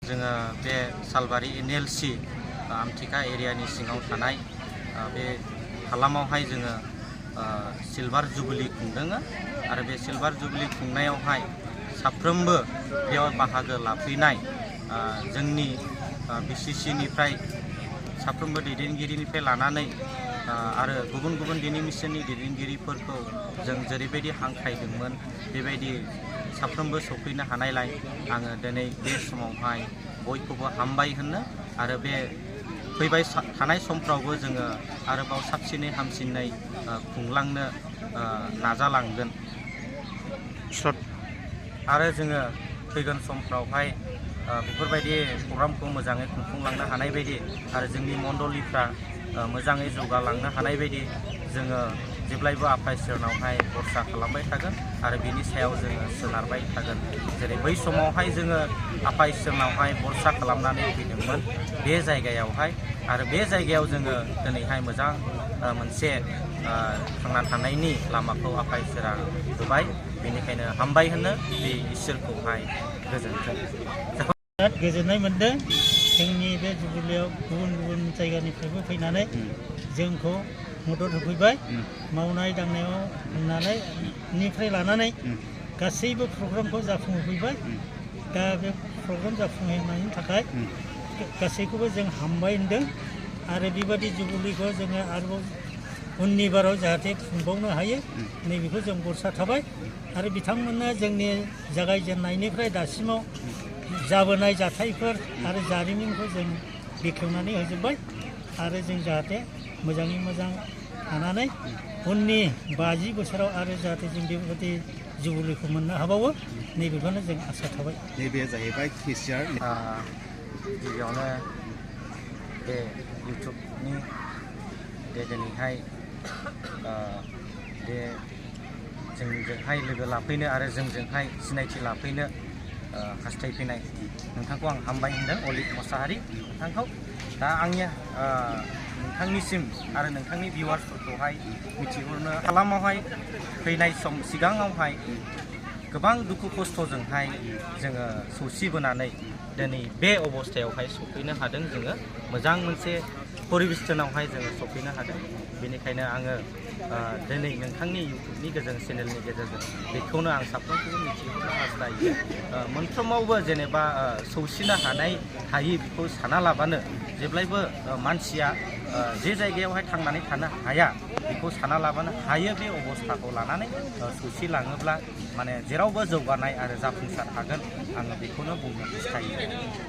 जोङो बे सालबारि NLC आमथिखा एरियानि सिङाव थानाय बे हालामावहाय जोङो सिलभार जुबली खुंदों आरो बे सिलभार जुबली खुंनायावहाय साफ्रोमबो बेयाव बाहागो लाफैनाय जोंनि BCC निफ्राय साफ्रोमबो दैदेनगिरिनिफ्राय लानानै आरो गुबुन गुबुन दिनै मिसननि दैदेनगिरिफोरखौ जों जेरैबायदि हांख्रायदोंमोन बेबायदि साफ्रोमबो सफैनो हानायलाय आङो दिनै बे समावहाय बयखौबो हामबाय होनो आरो बे फैबाय थानाय समफ्रावबो जोङो आरोबाव साबसिनै हामसिनै खुंलांनो नाजालांगोन आरो जोङो फैगोन समफ्रावहाय बेफोरबायदि प्रग्रामखौ मोजाङै खुंफुंलांनो हानाय बायदि आरो जोंनि मण्डलिफ्रा मोजाङै जौगालांनो हानाय बायदि जोङो जेब्लायबो आफा इसोरनावहाय भरसा खालामबाय थागोन आरो बिनि सायाव जोङो सोनारबाय थागोन जेरै बै समावहाय जोङो आफा इसोरनावहाय भरसा खालामनानै फैदोंमोन बे जायगायावहाय आरो बे जायगायाव जोङो दिनैहाय मोजां मोनसे थांना थानायनि लामाखौ आफा इसोरा होबाय बेनिखायनो हामबाय होनो बे इसोरखौहाय गोजोन्थों। बिराद गोजोननाय मोनदों जोंनि बे जुबुलियाव गुबुन गुबुन जायगानिफ्रायबो फैनानै जोंखौ मदद होफैबाय मावनाय दांनायाव होनानैनिफ्राय लानानै गासैबो प्रग्रामखौ जाफुंहोफैबाय दा बे प्रग्राम जाफुंहोनायनि थाखाय गासैखौबो जों हामबाय होनदों आरो बेबादि जुबुलिखौ जोङो आरोबाव उननि बाराव जाहाथे खुंबावनो हायो नैबेखौ जों भरसा थाबाय आरो बिथांमोना जोंनि जागायजेननायनिफ्राय दासिमाव जाबोनाय जाथायफोर आरो जारिमिनखौ जों बेखेवनानै होजोब्बाय आरो जों जाहाथे मोजाङै मोजां थानानै उननि 50 बोसोराव आरो जाहाथे जों बेबायदि जुबुलिखौ मोननो हाबावो नैबेखौनो जों आसा थाबाय। नैबे जाहैबाय केसिआर गिबियावनो बे इउटुबनि दिनैहाय बे जोंजोंहाय लोगो लाफैनो आरो जोंजोंहाय सिनायथि लाफैनो हास्थायफैनाय नोंथांखौ आं हामबाय होनदों अलिक मोसाहारि नोंथांखौ दा आंनि नोंथांनिसिम आरो नोंथांनि भिउवार्सफोरखौहाय मिथिहरनो हालामावहाय फैनाय सम सिगाङावहाय गोबां दुखु खस्थ'जोंहाय जोङो सौसिबोनानै दिनै बे अबस्थायावहाय सफैनो हादों जोङो मोजां मोनसे परिबेस्टनावहाय जोङो सफैनो हादों बेनिखायनो आङो दिनै नोंथांनि इउटुबनि गेजेरजों चेनेलनि गेजेरजों बेखौनो आं साफ्रोमखौबो मिथिहोनो हास्थायो मोनफ्रोमावबो जेनेबा सौसिनो हानाय हायि बेखौ सानालाबानो जेब्लायबो मानसिया जे जायगायावहाय थांनानै थानो हाया बेखौ सानालाबानो हायो बे अबस्थाखौ लानानै सौसिलाङोब्ला माने जेरावबो जौगानाय आरो जाफुंसार हागोन आङो बेखौनो बुंनो हास्थायो।